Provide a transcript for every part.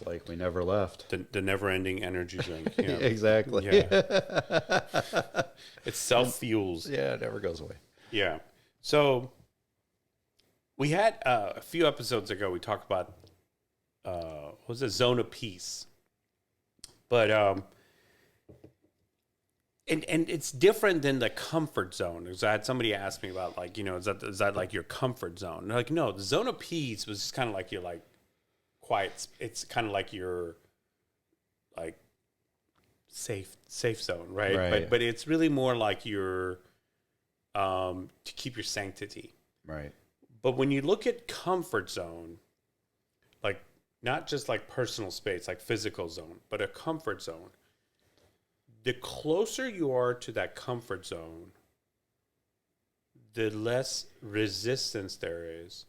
like we never left. The never-ending energy drink. Yeah. Exactly. Yeah. It self-fuels. Yeah, it never goes away. Yeah. So we had a few episodes ago, we talked about, what was it, zone of peace. But, and it's different than the comfort zone. Because I had somebody ask me about, like, is that like your comfort zone? And they're like, no, the zone of peace was just kind of like your, like, quiet. It's kind of like your, like, safe zone, right? But it's really more like your, to keep your sanctity. Right. But when you look at comfort zone, like not just like personal space, like physical zone, but a comfort zone, the closer you are to that comfort zone, the less resistance there is,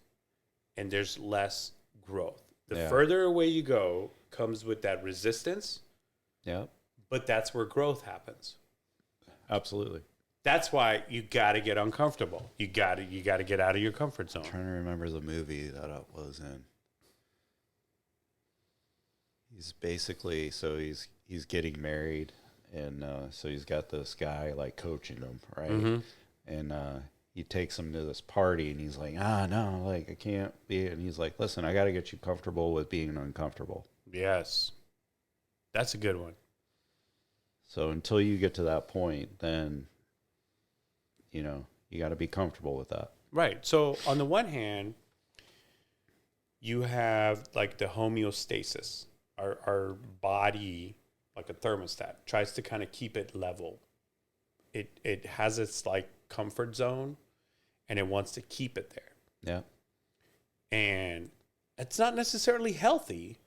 and there's less growth. The further away you go comes with that resistance. Yeah. But that's where growth happens. Absolutely. That's why you got to get uncomfortable. You got to get out of your comfort zone. I'm trying to remember the movie that I was in. He's basically, so he's getting married, and so he's got this guy like coaching him, right? Mm-hmm. And he takes him to this party, and he's like, no, like I can't be. And he's like, listen, I got to get you comfortable with being uncomfortable. Yes, that's a good one. So until you get to that point, then, you got to be comfortable with that. Right. So on the one hand, you have like the homeostasis. Our body, like a thermostat, tries to kind of keep it level. It has its like comfort zone, and it wants to keep it there. Yeah. And it's not necessarily healthy.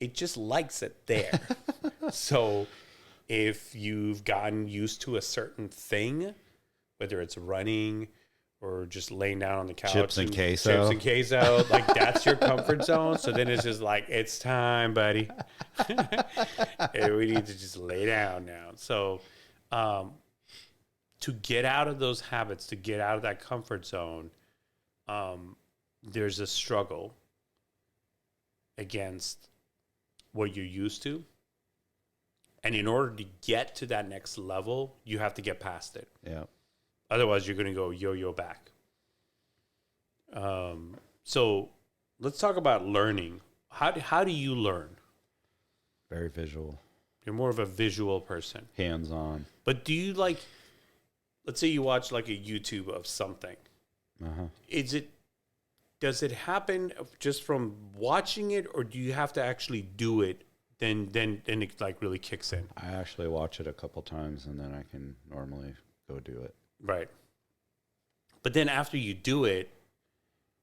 It just likes it there. So if you've gotten used to a certain thing, whether it's running or just laying down on the couch, chips and queso, like that's your comfort zone. So then it's just like, it's time, buddy. And we need to just lay down now. So to get out of those habits, to get out of that comfort zone, there's a struggle against what you're used to. And in order to get to that next level, you have to get past it. Yeah. Otherwise, you're going to go yo-yo back. So let's talk about learning. How do you learn? Very visual. You're more of a visual person. Hands-on. But do you like, let's say you watch like a YouTube of something. Uh-huh. Does it happen just from watching it, or do you have to actually do it? Then it like really kicks in. I actually watch it a couple times, and then I can normally go do it. Right. But then after you do it,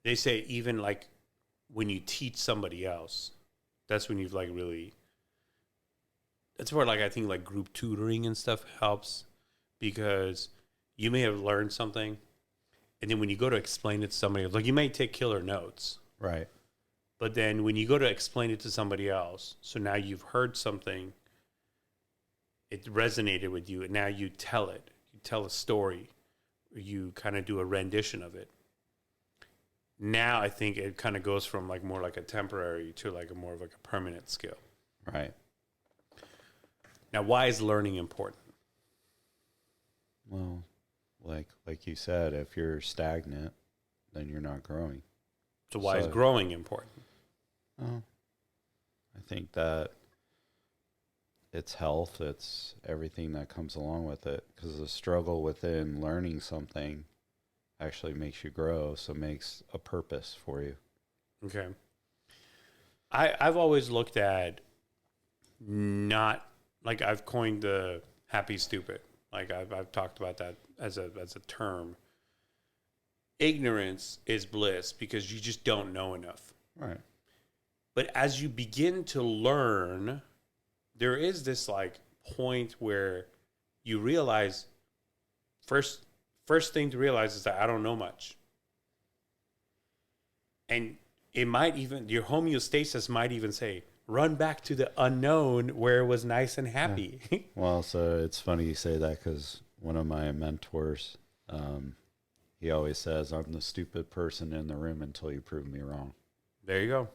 they say even like when you teach somebody else, that's when you've like really, that's where like I think like group tutoring and stuff helps, because you may have learned something, and then when you go to explain it to somebody, like you may take killer notes. Right. But then when you go to explain it to somebody else, so now you've heard something, it resonated with you, and now you tell it. You tell a story, or you kind of do a rendition of it. Now I think it kind of goes from like more like a temporary to like a more of like a permanent skill. Right. Now, why is learning important? Well, like you said, if you're stagnant, then you're not growing. So why is growing important? Oh, I think that it's health, it's everything that comes along with it, because the struggle within learning something actually makes you grow, so makes a purpose for you. Okay. I've always looked at, not like I've coined the happy stupid. Like I've talked about that as a term. Ignorance is bliss because you just don't know enough. Right. But as you begin to learn, there is this like point where you realize first thing to realize is that I don't know much. And it might even, your homeostasis might even say, run back to the unknown where it was nice and happy. Yeah. Well, so it's funny you say that, because one of my mentors, he always says, I'm the stupid person in the room until you prove me wrong. There you go.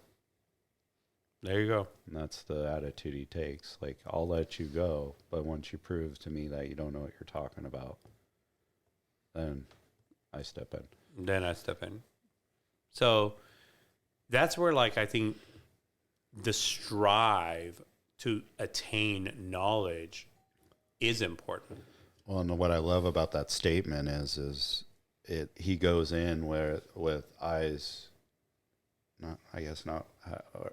There you go. And that's the attitude he takes. Like, I'll let you go, but once you prove to me that you don't know what you're talking about, then I step in. Then I step in. So that's where, like, I think the strive to attain knowledge is important. Well, and what I love about that statement is he goes in with eyes, not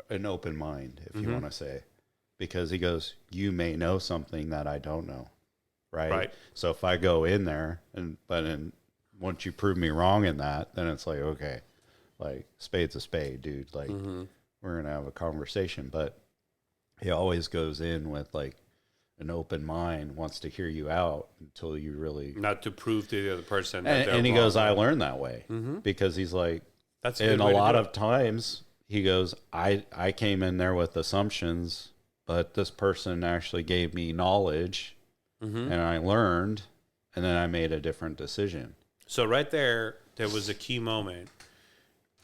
an open mind, if you want to say, because he goes, you may know something that I don't know, right? So if I go in there once you prove me wrong in that, then it's like, okay, like, spade's a spade, dude. Like, we're gonna have a conversation. But he always goes in with like an open mind, wants to hear you out until you really, not to prove to the other person that and he goes, I learned that way, because he's like, that's and a lot of times he goes, I came in there with assumptions, but this person actually gave me knowledge, and I learned, and then I made a different decision. So right there was a key moment.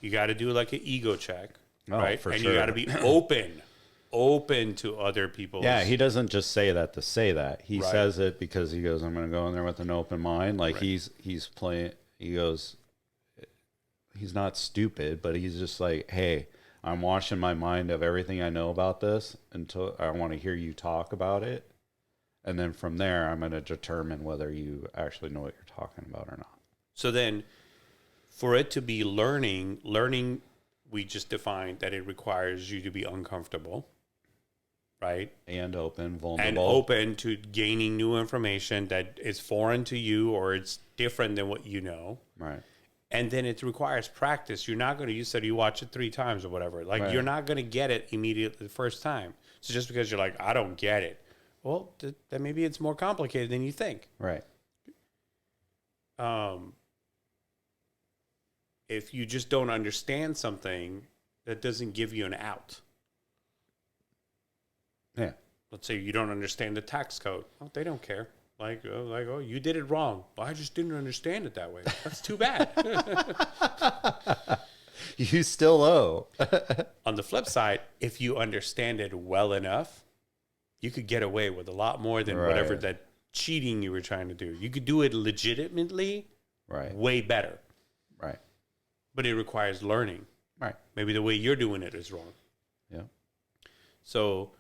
You got to do like an ego check, right? For and sure. you got to be open to other people's. Yeah, he doesn't just say that to say that. He says it because he goes, I'm going to go in there with an open mind. Like, he's playing, he goes, he's not stupid, but he's just like, hey, I'm washing my mind of everything I know about this until I want to hear you talk about it. And then from there, I'm going to determine whether you actually know what you're talking about or not. So then for it to be learning, we just defined that it requires you to be uncomfortable, right? And open, vulnerable. And open to gaining new information that is foreign to you or it's different than what you know. Right. And then it requires practice. You're not going to, you said you watch it 3 times or whatever. Like, you're not going to get it immediately the first time. So just because you're like, I don't get it. Well, then maybe it's more complicated than you think. Right. If you just don't understand something, that doesn't give you an out. Yeah. Let's say you don't understand the tax code. Well, they don't care. Oh, you did it wrong. Well, I just didn't understand it that way. That's too bad. You still owe. On the flip side, if you understand it well enough, you could get away with a lot more than whatever that cheating you were trying to do. You could do it legitimately, way better. Right. But it requires learning. Right. Maybe the way you're doing it is wrong. Yeah. So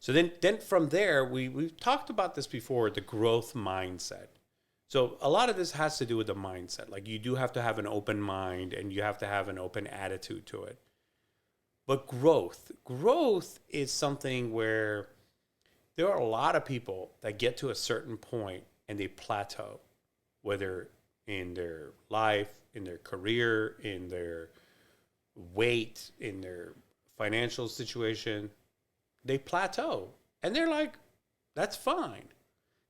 then from there, we've talked about this before, the growth mindset. So a lot of this has to do with the mindset. Like, you do have to have an open mind and you have to have an open attitude to it. But growth is something where there are a lot of people that get to a certain point and they plateau, whether in their life, in their career, in their weight, in their financial situation. They plateau. And they're like, that's fine.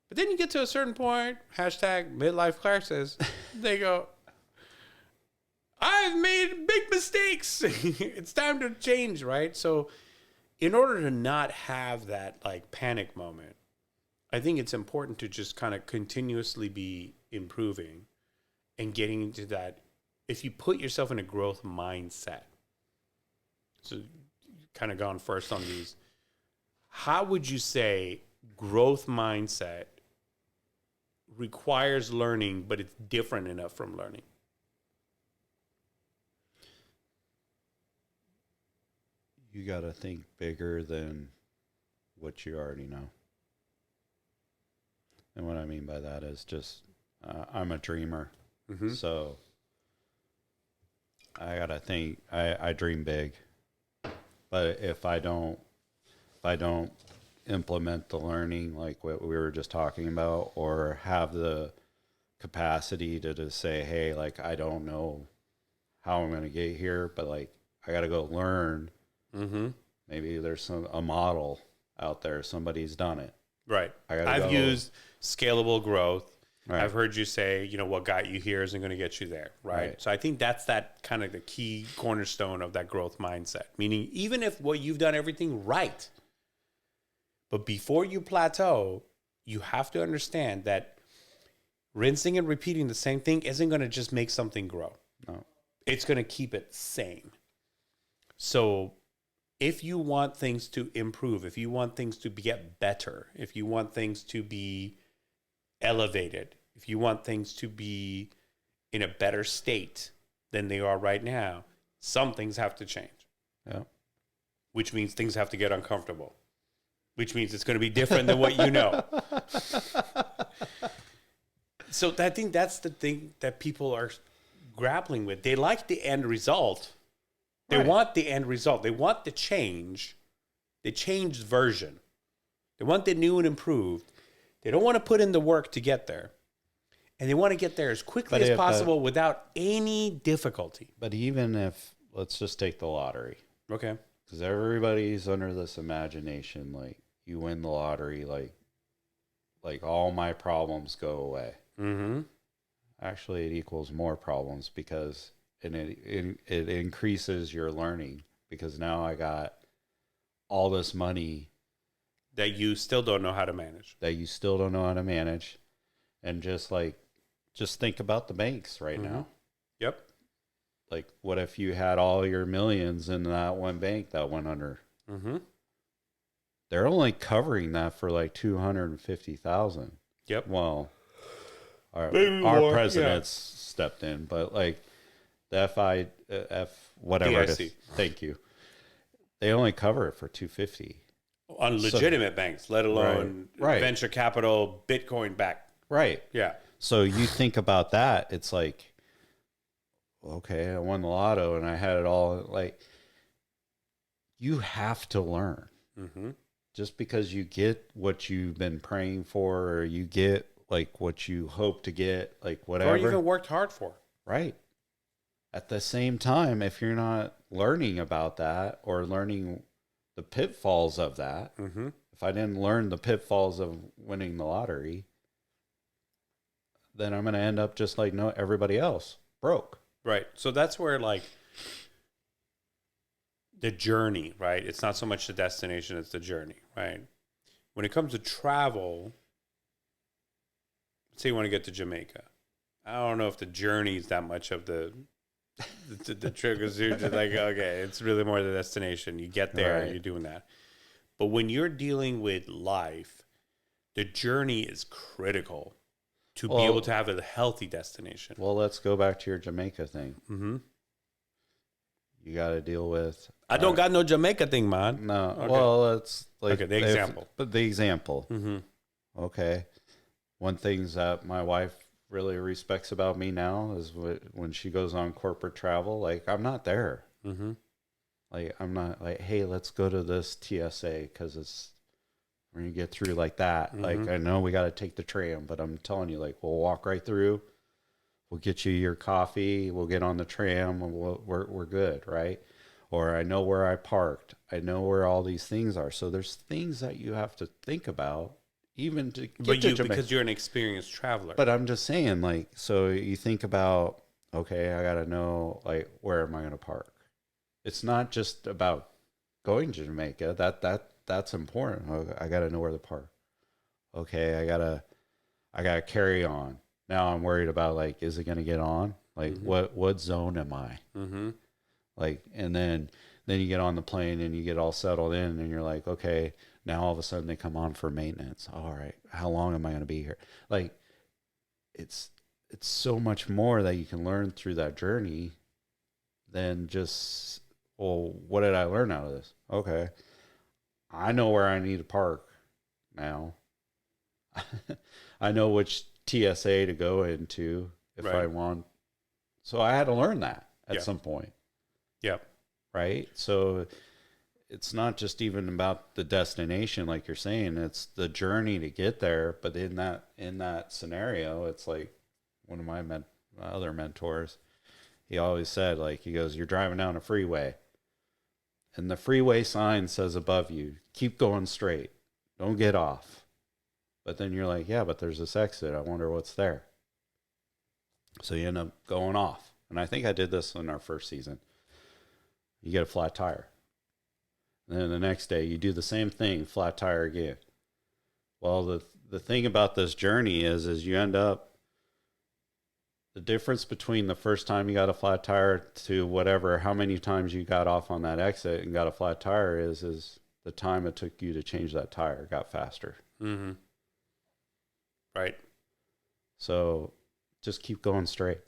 But then you get to a certain point, hashtag midlife crisis, they go, I've made big mistakes. It's time to change, right? So in order to not have that like panic moment, I think it's important to just kind of continuously be improving and getting into that. If you put yourself in a growth mindset, so kind of gone first on these, how would you say growth mindset requires learning, but it's different enough from learning? You got to think bigger than what you already know. And what I mean by that is just, I'm a dreamer. So I got to think, I dream big. But if I don't implement the learning, like what we were just talking about, or have the capacity to just say, hey, like, I don't know how I'm going to get here, but like, I got to go learn. Maybe there's a model out there. Somebody's done it. Right. I've used scalable growth. Right. I've heard you say, what got you here isn't going to get you there. Right. So I think that's that kind of the key cornerstone of that growth mindset. Meaning, even if you've done everything right, but before you plateau, you have to understand that rinsing and repeating the same thing isn't going to just make something grow. No. It's going to keep it sane. So if you want things to improve, if you want things to get better, if you want things to be elevated, if you want things to be in a better state than they are right now, some things have to change. Yeah. Which means things have to get uncomfortable. Which means it's going to be different than what you know. So I think that's the thing that people are grappling with. They like the end result. They want the end result. They want the changed version. They want the new and improved. They don't want to put in the work to get there. And they want to get there as quickly as possible without any difficulty. But even if, let's just take the lottery. Okay. Because everybody's under this imagination, like, you win the lottery, like all my problems go away. Mm-hmm. Actually, it equals more problems because it increases your learning, because now I got all this money that you still don't know how to manage. And just think about the banks right now. Yep. Like, what if you had all your millions in that one bank that went under? Mm-hmm. They're only covering that for like 250,000. Yep. Well, our president's stepped in, but like the whatever it is. Thank you. They only cover it for 250 on legitimate banks, let alone venture capital, Bitcoin back. Right. Yeah. So you think about that, it's like, okay, I won the lotto and I had it all. Like, you have to learn. Mm-hmm. Just because you get what you've been praying for, or you get like what you hope to get, like whatever. Or you even worked hard for. Right. At the same time, if you're not learning about that or learning the pitfalls of that, if I didn't learn the pitfalls of winning the lottery, then I'm going to end up just like everybody else, broke. Right. So that's where like the journey, right? It's not so much the destination, it's the journey, right? When it comes to travel, say you want to get to Jamaica. I don't know if the journey is that much of the trip, because you're just like, okay, it's really more the destination. You get there and you're doing that. But when you're dealing with life, the journey is critical to be able to have a healthy destination. Well, let's go back to your Jamaica thing. Mm-hmm. You got to deal with... I don't got no Jamaica thing, man. No. Okay. Well, it's like... Okay, the example. But the example. Mm-hmm. Okay. One thing that my wife really respects about me now is when she goes on corporate travel, like, I'm not there. Mm-hmm. Like, I'm not like, hey, let's go to this TSA because it's... When you get through like that, like, I know we got to take the tram, but I'm telling you, like, we'll walk right through. We'll get you your coffee. We'll get on the tram. And we're good, right? Or I know where I parked. I know where all these things are. So there's things that you have to think about, even to get to Jamaica. Because you're an experienced traveler. But I'm just saying, like, so you think about, okay, I got to know, like, where am I going to park? It's not just about going to Jamaica. That's important. I got to know where to park. Okay, I gotta carry on. Now I'm worried about, like, is it going to get on? Like, what zone am I? Mm-hmm. Like, and then you get on the plane and you get all settled in and you're like, okay, now all of a sudden they come on for maintenance. All right, how long am I going to be here? Like, it's so much more that you can learn through that journey than just, well, what did I learn out of this? Okay, I know where I need to park now. I know which TSA to go into if I want. So I had to learn that at some point. Yep. Right. So it's not just even about the destination, like you're saying, it's the journey to get there. But in that scenario, it's like one of my other mentors, he always said, like, he goes, you're driving down a freeway and the freeway sign says above you, keep going straight. Don't get off. But then you're like, yeah, but there's this exit. I wonder what's there. So you end up going off. And I think I did this in our first season. You get a flat tire. And then the next day you do the same thing, flat tire again. Well, the thing about this journey is you end up the difference between the first time you got a flat tire to whatever, how many times you got off on that exit and got a flat tire is the time it took you to change that tire got faster. Mm-hmm. Right. So just keep going straight.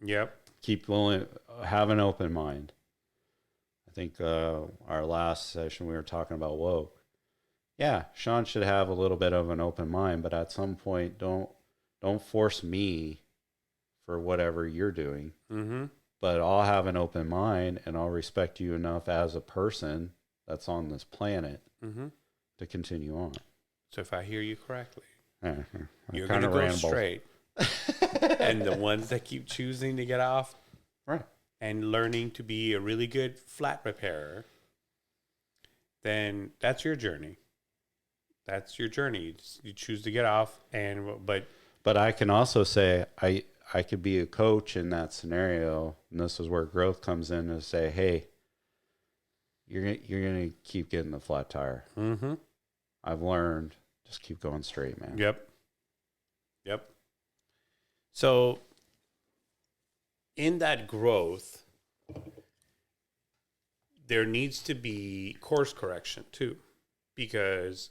Yep. Keep willing, have an open mind. I think our last session we were talking about woke. Yeah, Sean should have a little bit of an open mind, but at some point, don't force me for whatever you're doing. Mm-hmm. But I'll have an open mind, and I'll respect you enough as a person that's on this planet Mm-hmm. to continue on. So if I hear you correctly, Uh-huh. you're going to go straight. And the ones that keep choosing to get off, right, and learning to be a really good flat repairer, then that's your journey. That's your journey. You choose to get off, but I can also say I could be a coach in that scenario, and this is where growth comes in to say, hey, you're gonna keep getting the flat tire. Mm-hmm. I've learned. Just keep going straight, man. Yep. So in that growth, there needs to be course correction too, because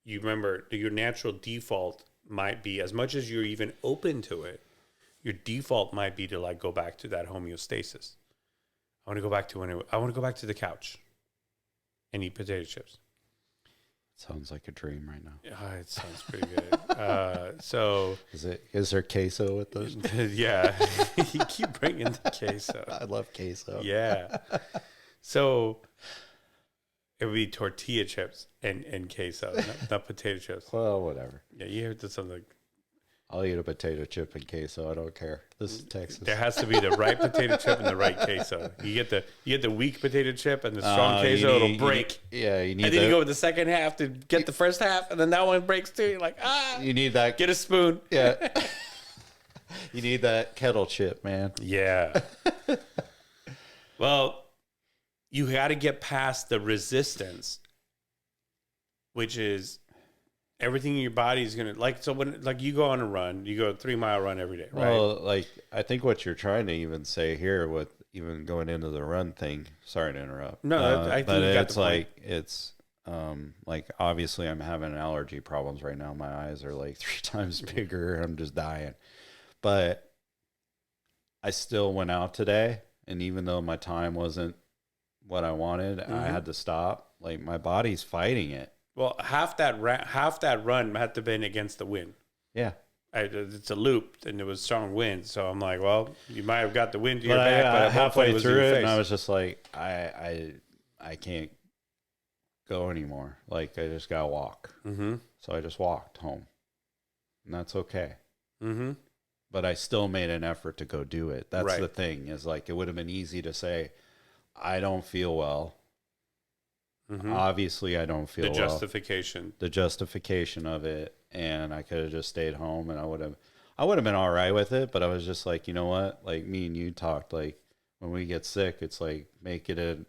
you remember your natural default might be, as much as you're even open to it, your default might be to like go back to that homeostasis. I want to go back to the couch and eat potato chips. Sounds like a dream right now. It sounds pretty good. So is there queso with those? Yeah, you keep bringing the queso. I love queso. Yeah. So it would be tortilla chips and queso, not potato chips. Well, whatever. Yeah, you heard something. I'll eat a potato chip and queso. I don't care. This is Texas. There has to be the right potato chip and the right queso. You get the weak potato chip and the strong queso, it'll break. You need. And then you go with the second half to get the first half, and then that one breaks too. You're like, you need that. Get a spoon. Yeah. You need that kettle chip, man. Yeah. Well, you got to get past the resistance, which is everything in your body is going to, like, so when, like, you go on a run, you go a 3-mile run every day, right? Well, like, I think what you're trying to even say here with even going into the run thing, sorry to interrupt. No, I think but you got it's the point. like, it's, like, obviously I'm having allergy problems right now. My eyes are like 3 times bigger. I'm just dying. But I still went out today, and even though my time wasn't what I wanted, I had to stop. Like, my body's fighting it. Well, half that run had to have been against the wind. Yeah. It's a loop, and it was strong wind. So I'm like, well, you might have got the wind to your But back, but halfway was through in your it, face. and I was just like, I can't go anymore. Like, I just gotta walk. Mm-hmm. So I just walked home, and that's okay. Mm-hmm. But I still made an effort to go do it. That's Right. the thing, is like, it would have been easy to say, I don't feel well. Mm-hmm. Obviously, I don't feel The well. justification. The justification of it, and I could have just stayed home, and I would have been all right with it. But I was just like, you know what? Like, me and you talked, like, when we get sick, it's like, make it an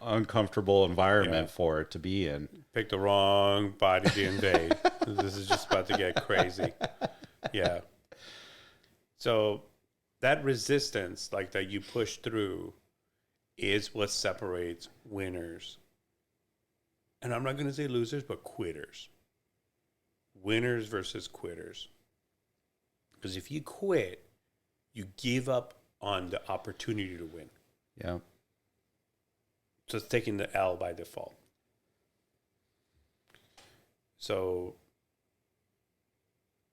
uncomfortable environment for it to be in. Pick the wrong body to invade. This is just about to get crazy. Yeah. So that resistance, like, that you push through, is what separates winners. And I'm not going to say losers, but quitters. Winners versus quitters. Because if you quit, you give up on the opportunity to win. Yeah. So it's taking the L by default. So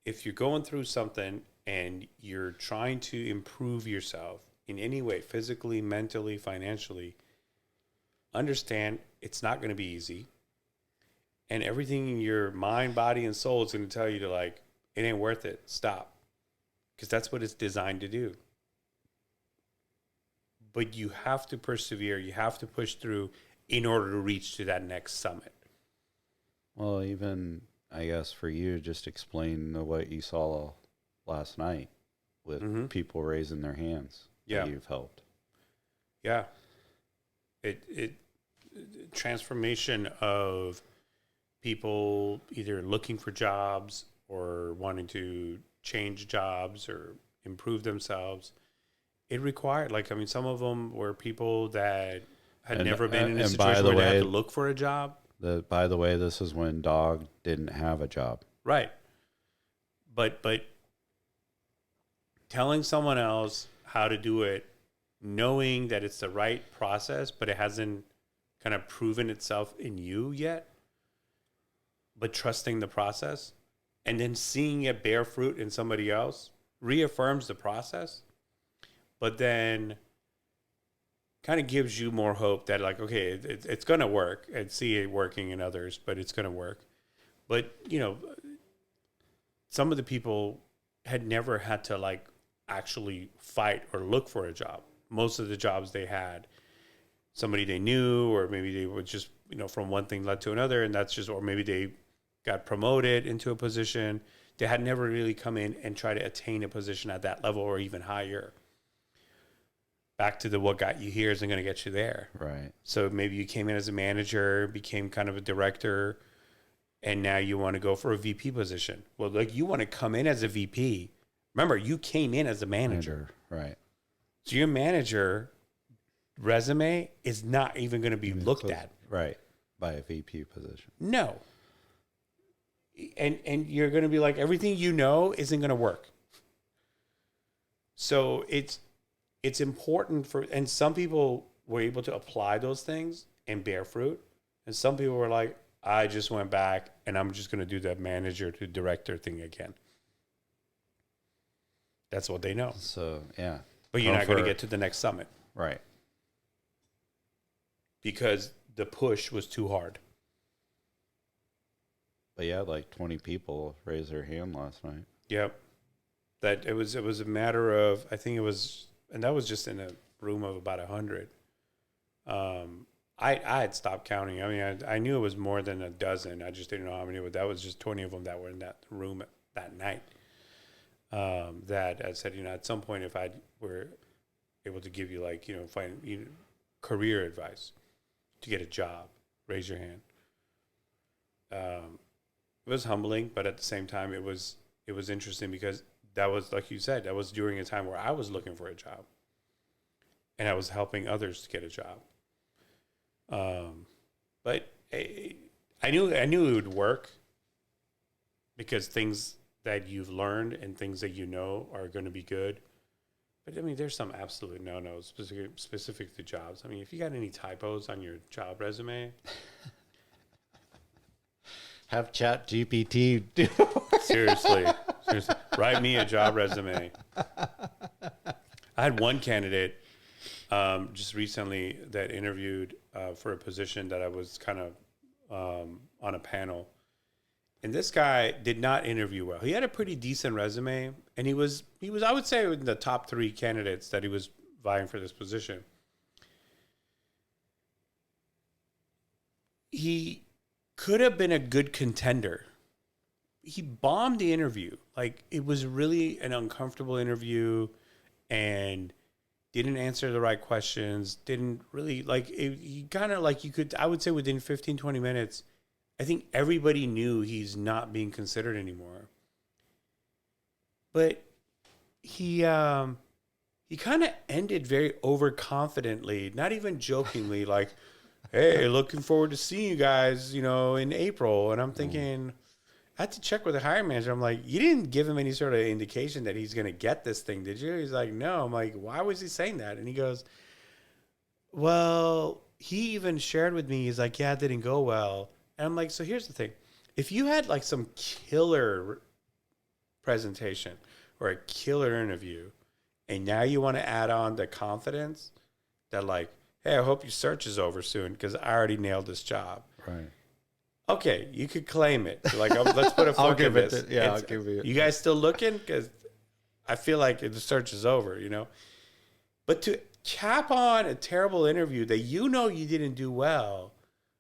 if you're going through something and you're trying to improve yourself in any way, physically, mentally, financially, understand it's not going to be easy. And everything in your mind, body, and soul is going to tell you to, like, it ain't worth it. Stop. Because that's what it's designed to do. But you have to persevere. You have to push through in order to reach to that next summit. Well, even, I guess, for you, just explain what you saw last night with people raising their hands. Yeah. That you've helped. Yeah. It transformation of people either looking for jobs or wanting to change jobs or improve themselves, it required, like, I mean, some of them were people that had never been in a situation where they had to look for a job. By the way, this is when Dog didn't have a job. Right. But telling someone else how to do it, knowing that it's the right process, but it hasn't kind of proven itself in you yet, but trusting the process and then seeing it bear fruit in somebody else reaffirms the process, but then kind of gives you more hope that, like, okay, it's going to work, and see it working in others, but it's going to work. But, you know, some of the people had never had to, like, actually fight or look for a job. Most of the jobs they had, somebody they knew, or maybe they would just, you know, from one thing led to another, and that's just, or maybe they got promoted into a position. They had never really come in and try to attain a position at that level or even higher. Back to the what got you here isn't going to get you there. Right. So maybe you came in as a manager, became kind of a director, and now you want to go for a VP position. Well, like, you want to come in as a VP. Remember, you came in as a manager. Right. So your manager resume is not even going to be looked at. Right. By a VP position. No. And you're going to be like, everything you know isn't going to work. So it's important for, and some people were able to apply those things and bear fruit. And some people were like, I just went back and I'm just going to do the manager to director thing again. That's what they know. So, yeah. But you're not going to get to the next summit. Right. Because the push was too hard. But yeah, like 20 people raised their hand last night. Yep. That it was a matter of, I think it was, and that was just in a room of about 100. I had stopped counting. I mean, I knew it was more than a dozen. I just didn't know how many. But that was just 20 of them that were in that room that night. That I said, you know, at some point, if I were able to give you, like, you know, find career advice to get a job, raise your hand. It was humbling, but at the same time, it was interesting because that was, like you said, that was during a time where I was looking for a job, and I was helping others to get a job. But I knew it would work because things that you've learned and things that you know are going to be good. But I mean, there's some absolute no-nos specific to jobs. I mean, if you got any typos on your job resume, have Chat GPT do. Seriously, write me a job resume. I had one candidate just recently that interviewed for a position that I was kind of on a panel. And this guy did not interview well. He had a pretty decent resume, and he was I would say in the top 3 candidates that he was vying for this position. He could have been a good contender. He bombed the interview. Like, it was really an uncomfortable interview, and didn't answer the right questions. Didn't really, like, he kind of, like, I would say within 15, 20 minutes, I think everybody knew he's not being considered anymore. But he kind of ended very overconfidently, not even jokingly, like, hey, looking forward to seeing you guys, you know, in April. And I'm thinking, I had to check with the hiring manager. I'm like, you didn't give him any sort of indication that he's going to get this thing, did you? He's like, no. I'm like, why was he saying that? And he goes, well, he even shared with me, he's like, yeah, it didn't go well. And I'm like, so here's the thing. If you had, like, some killer presentation or a killer interview, and now you want to add on the confidence that, like, hey, I hope your search is over soon because I already nailed this job. Right. Okay, you could claim it. Like, let's put a fork in this. I'll give you. You guys still looking? Because I feel like the search is over, you know? But to cap on a terrible interview that you know you didn't do well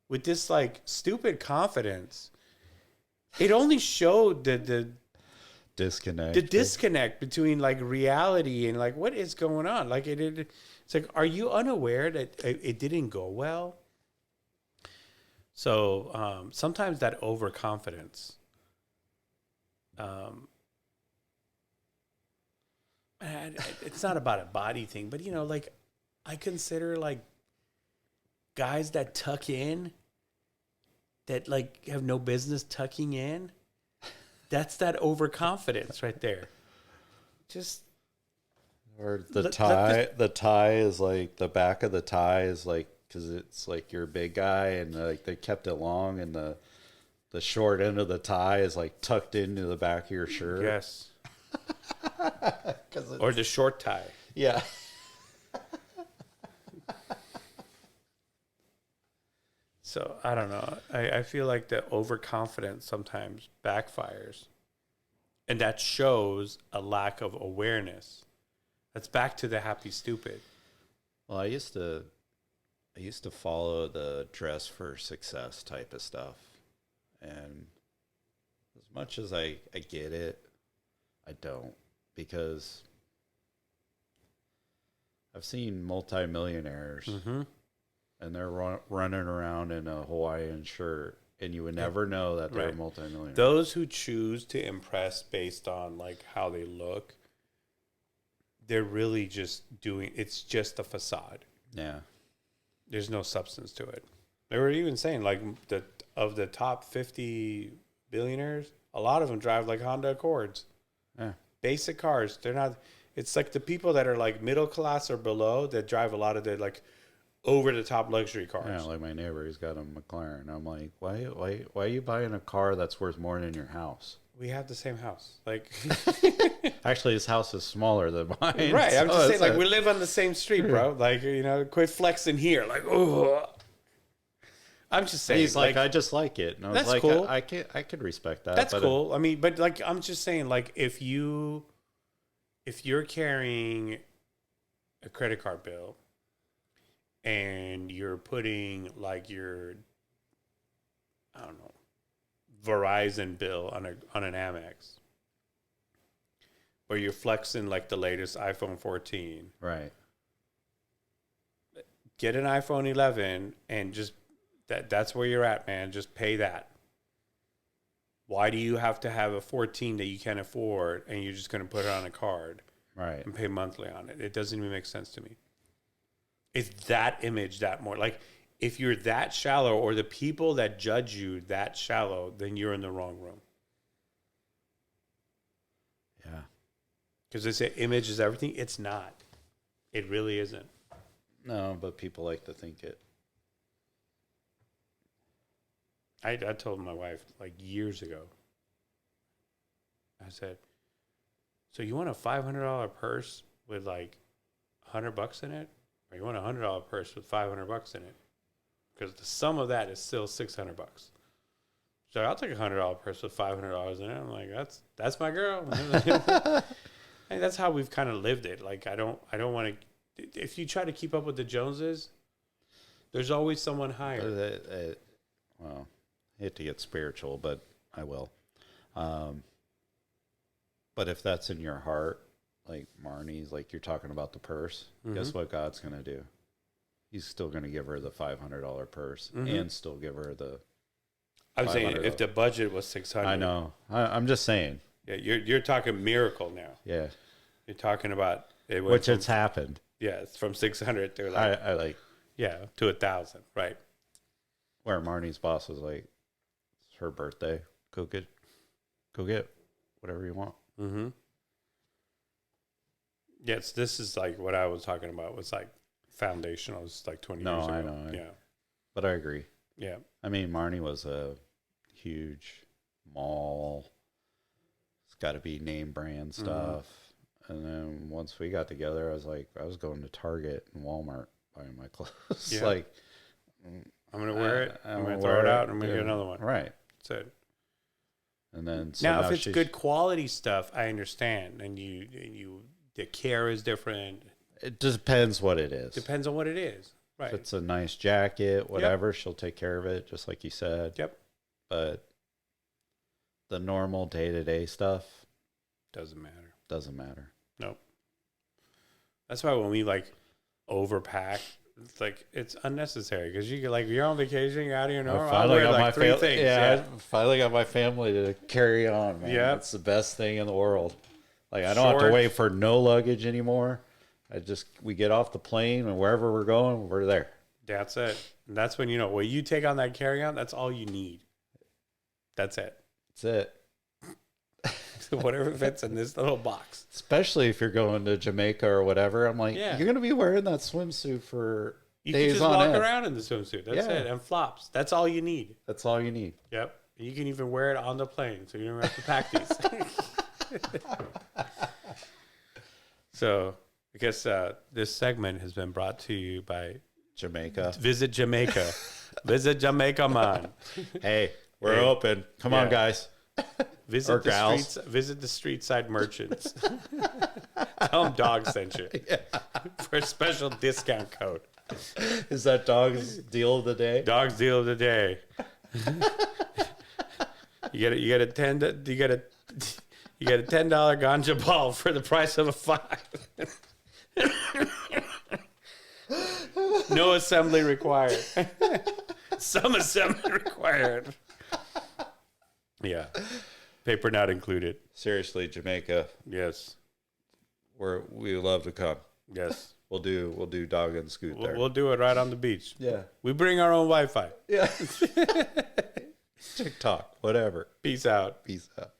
with this, like, stupid confidence, it only showed the disconnect between, like, reality and, like, what is going on. Like, it's like, are you unaware that it didn't go well? So sometimes that overconfidence it's not about a body thing, but like I consider like guys that tuck in, that like have no business tucking in. That's that overconfidence right there. Just or the tie. The tie is like the back of the tie is like because it's like you're a big guy and like they kept it long and the short end of the tie is like tucked into the back of your shirt. yes, or the short tie. Yeah. So I don't know. I feel like the overconfidence sometimes backfires. And that shows a lack of awareness. That's back to the happy stupid. Well, I used to follow the dress for success type of stuff. And as much as I get it, I don't, because I've seen multimillionaires and they're running around in a Hawaiian shirt, and you would never know that they're multimillionaires. Those who choose to impress based on like how they look, they're really just doing, it's just a facade. Yeah. There's no substance to it. They were even saying like of the top 50 billionaires, a lot of them drive like Honda Accords. Yeah. Basic cars. They're not, it's like the people that are like middle class or below that drive a lot of the like over the top luxury cars. Yeah, like my neighbor, he's got a McLaren. I'm like, why are you buying a car that's worth more than your house? We have the same house. Like actually, his house is smaller than mine. Right. So I'm just saying, like, we live on the same street, bro. Like, quit flexing here. Like, oh. I'm just saying. He's like, I just like it. And I was that's like, cool. I could respect that. That's cool. I mean, but like, I'm just saying, like, if you're carrying a credit card bill and you're putting like your, I don't know, Verizon bill on an Amex, or you're flexing like the latest iPhone 14, right? Get an iPhone 11 and just that's where you're at, man. Just pay that. Why do you have to have a 14 that you can't afford and you're just going to put it on a card, right, and pay monthly on it? It doesn't even make sense to me. Is that image that more like, if you're that shallow, or the people that judge you that shallow, then you're in the wrong room. Yeah. Because they say image is everything. It's not. It really isn't. No, but people like to think it. I told my wife like years ago. I said, so you want a $500 purse with like $100 in it? Or you want a $100 purse with $500 in it? Because the sum of that is still $600. So I'll take a $100 purse with $500 in it. I'm like, that's my girl. And that's how we've kind of lived it. Like, I don't want to. If you try to keep up with the Joneses, there's always someone higher. Well, I hate to get spiritual, but I will. But if that's in your heart, like Marnie's, like you're talking about the purse, guess what God's going to do? He's still going to give her the $500 purse and still give her the. I'm saying if the budget was $600. I know. I'm just saying. Yeah, you're talking miracle now. Yeah, you're talking about it, which it's happened. Yeah, it's from 600 to like I like. Yeah, to 1,000, right? Where Marnie's boss was like, "It's her birthday. Go get whatever you want." Mm-hmm. Yes, this is like what I was talking about. Was like foundational. It's like 20 years ago. I know. Yeah, but I agree. Yeah, I mean, Marnie was a huge mall. It's got to be name brand stuff. And then once we got together, I was going to Target and Walmart buying my clothes. Yeah. Like, I'm gonna wear it. I'm gonna throw it out, and I'm gonna get another one. Right. That's it. And then now if it's good quality stuff, I understand, and the care is different. It depends what it is. Depends on what it is. Right. If it's a nice jacket, whatever, she'll take care of it, just like you said. Yep. But the normal day-to-day stuff doesn't matter. Doesn't matter. Nope. That's why when we like overpack, it's like it's unnecessary because you get like you're on vacation, you're out of your normal. I wear like three things. I finally got my family to carry on, man. Yeah, that's the best thing in the world. Like, I don't have to Short. wait for no luggage anymore. We get off the plane and wherever we're going, we're there. That's it. And that's when, when you take on that carry-on, that's all you need. That's it. That's it. So whatever fits in this little box. Especially if you're going to Jamaica or whatever. I'm like, Yeah. you're going to be wearing that swimsuit for You days can just on walk end. around in the swimsuit. That's it. And flops. That's all you need. That's all you need. Yep. You can even wear it on the plane, so you don't have to pack these. So I guess this segment has been brought to you by Jamaica. Visit Jamaica. Visit Jamaica, man. Hey, we're open. Come on, guys. Visit the street side merchants. Tell them Dog sent you for a special discount code. Is that dog's deal of the day? Dog's deal of the day. You get a $10 ganja ball for the price of a $5. No assembly required. Some assembly required. Yeah. Paper not included. Seriously, Jamaica. Yes. We love to come. Yes. We'll do dog and scoot there. We'll do it right on the beach. Yeah. We bring our own Wi-Fi. Yeah. TikTok, whatever. Peace out. Peace out.